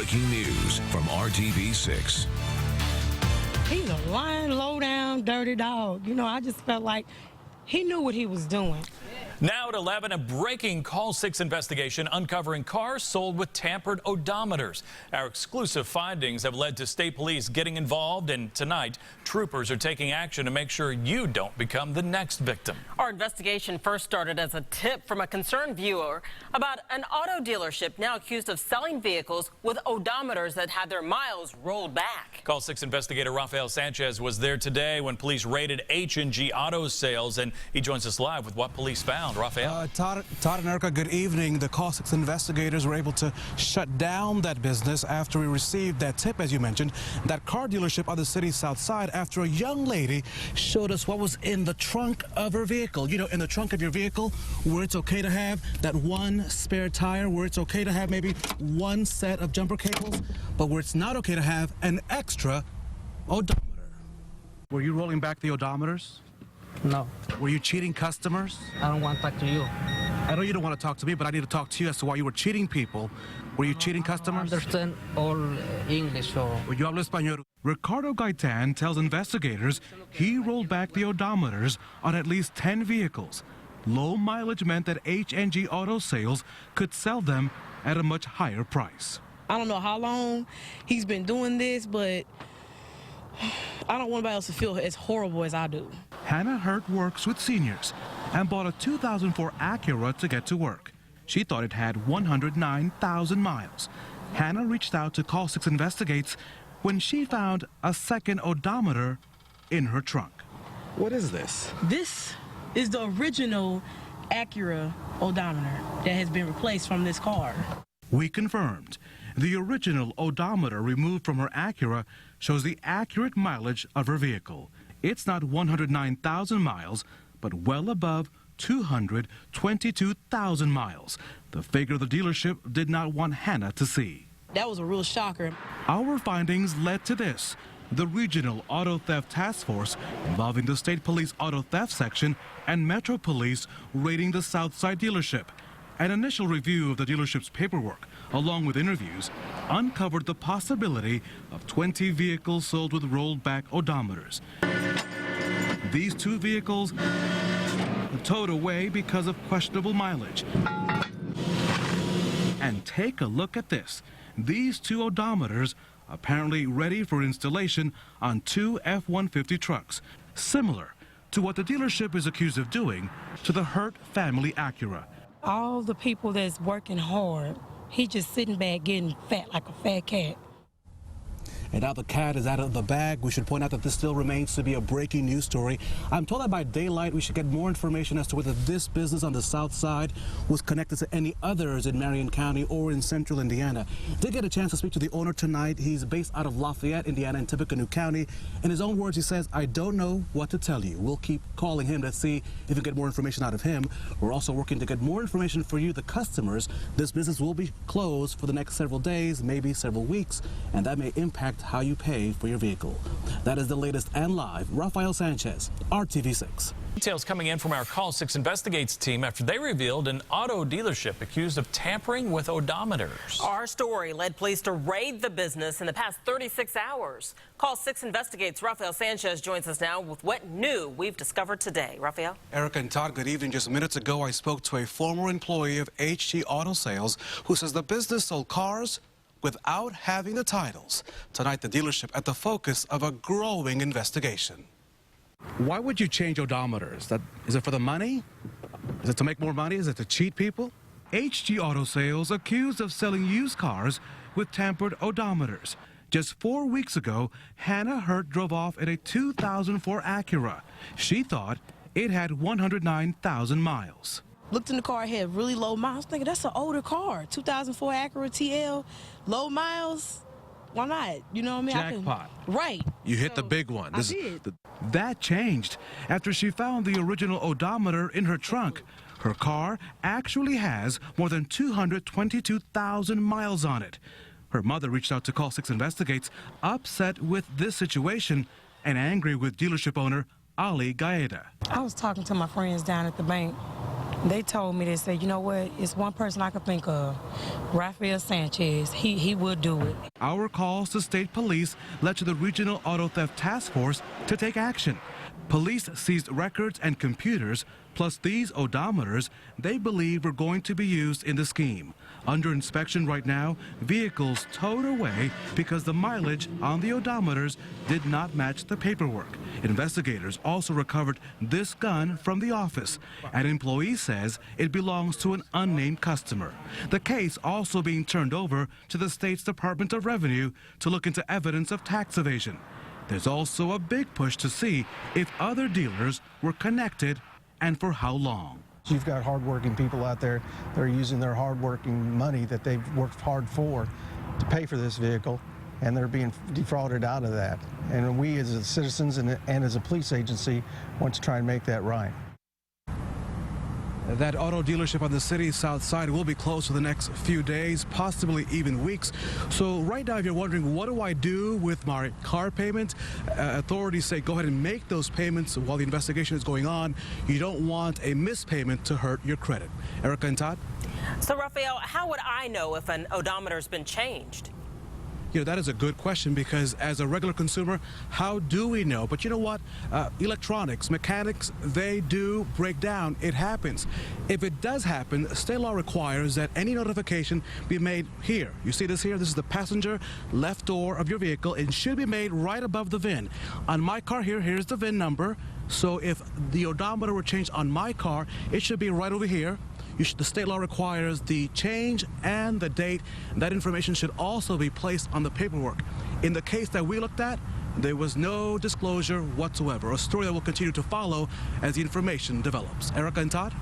breaking news from RTV6. He's a lying, low-down, dirty dog. You know, I just felt like he knew what he was doing. Now at 11, a breaking Call 6 investigation uncovering cars sold with tampered odometers. Our exclusive findings have led to state police getting involved, and tonight, troopers are taking action to make sure you don't become the next victim. Our investigation first started as a tip from a concerned viewer about an auto dealership now accused of selling vehicles with odometers that had their miles rolled back. Call 6 investigator Rafael Sanchez was there today when police raided H&G Auto Sales, and he joins us live with what police found. Rafael. Todd and Erica, good evening. The Call 6 investigators were able to shut down that business after we received that tip, as you mentioned, that car dealership on the city's south side, after a young lady showed us what was in the trunk of her vehicle. You know, in the trunk of your vehicle, where it's okay to have that one spare tire, where it's okay to have maybe one set of jumper cables, but where it's not okay to have an extra odometer. Were you rolling back the odometers? No. Were you cheating customers? I don't want to talk to you. I know you don't want to talk to me, but I need to talk to you as to why you were cheating people. Were you cheating customers? I understand all English. Or... Yo hablo español. Ricardo Gaitan tells investigators he rolled back the odometers on at least 10 vehicles. Low mileage meant that H&G Auto Sales could sell them at a much higher price. I don't know how long he's been doing this, but I don't want anybody else to feel as horrible as I do. Hannah Hurt works with seniors and bought a 2004 Acura to get to work. She thought it had 109,000 miles. Hannah reached out to Call 6 Investigates when she found a second odometer in her trunk. What is this? This is the original Acura odometer that has been replaced from this car. We confirmed. The original odometer removed from her Acura shows the accurate mileage of her vehicle. It's not 109,000 miles, but well above 222,000 miles, the figure the dealership did not want Hannah to see. That was a real shocker. Our findings led to this. The Regional Auto Theft Task Force, involving the State Police Auto Theft Section and Metro Police, raiding the Southside dealership. An initial review of the dealership's paperwork, along with interviews, uncovered the possibility of 20 vehicles sold with rolled back odometers. These two vehicles towed away because of questionable mileage. And take a look at this. These two odometers apparently ready for installation on two F-150 trucks, similar to what the dealership is accused of doing to the Hurt family Acura. All the people that's working hard, he just sitting back getting fat like a fat cat. And now the cat is out of the bag. We should point out that this still remains to be a breaking news story. I'm told that by daylight we should get more information as to whether this business on the south side was connected to any others in Marion County or in central Indiana. Did get a chance to speak to the owner tonight. He's based out of Lafayette, Indiana, in Tippecanoe County. In his own words, he says, "I don't know what to tell you." We'll keep calling him to see if we can get more information out of him. We're also working to get more information for you, the customers. This business will be closed for the next several days, maybe several weeks, and that may impact how you pay for your vehicle. That is the latest and live. Rafael Sanchez, RTV6. Details coming in from our Call 6 Investigates team after they revealed an auto dealership accused of tampering with odometers. Our story led police to raid the business in the past 36 hours. Call 6 Investigates Rafael Sanchez joins us now with what new we've discovered today. Rafael? Erica and Todd, good evening. Just minutes ago, I spoke to a former employee of HG Auto Sales who says the business sold cars without having the titles. Tonight, the dealership at the focus of a growing investigation. Why would you change odometers? Is it for the money? Is it to make more money? Is it to cheat people? HG Auto Sales accused of selling used cars with tampered odometers. Just 4 weeks ago, Hannah Hurt drove off in a 2004 Acura. She thought it had 109,000 miles. Looked in the car, it had really low miles. Thinking that's an older car, 2004 Acura TL, low miles. Why not? You know what I mean? Jackpot. Right. You hit the big one. I did. That changed after she found the original odometer in her trunk. Her car actually has more than 222,000 miles on it. Her mother reached out to Call 6 Investigates, upset with this situation and angry with dealership owner Ali Gaeta. I was talking to my friends down at the bank, They told me, they said, you know what, it's one person I could think of, Rafael Sanchez. He would do it. Our calls to state police led to the Regional Auto Theft Task Force to take action. Police seized records and computers, plus these odometers they believe were going to be used in the scheme. Under inspection right now, vehicles towed away because the mileage on the odometers did not match the paperwork. Investigators also recovered this gun from the office. An employee says it belongs to an unnamed customer. The case also being turned over to the state's Department of Revenue to look into evidence of tax evasion. There's also a big push to see if other dealers were connected and for how long. You've got hardworking people out there that are using their hardworking money that they've worked hard for to pay for this vehicle, and they're being defrauded out of that. And we as citizens and as a police agency want to try and make that right. That auto dealership on the city's south side will be closed for the next few days, possibly even weeks. So right now, if you're wondering, what do I do with my car payment? Authorities say go ahead and make those payments while the investigation is going on. You don't want a missed payment to hurt your credit. Erica and Todd? So, Rafael, how would I know if an odometer's been changed? You know, that is a good question, because as a regular consumer, how do we know? But you know what? Electronics, mechanics, they do break down. It happens. If it does happen, state law requires that any notification be made here. You see this here? This is the passenger left door of your vehicle. It should be made right above the VIN. On my car here, here's the VIN number. So if the odometer were changed on my car, it should be right over here. The state law requires the change and the date. That information should also be placed on the paperwork. In the case that we looked at, there was no disclosure whatsoever. A story that will continue to follow as the information develops. Erica and Todd?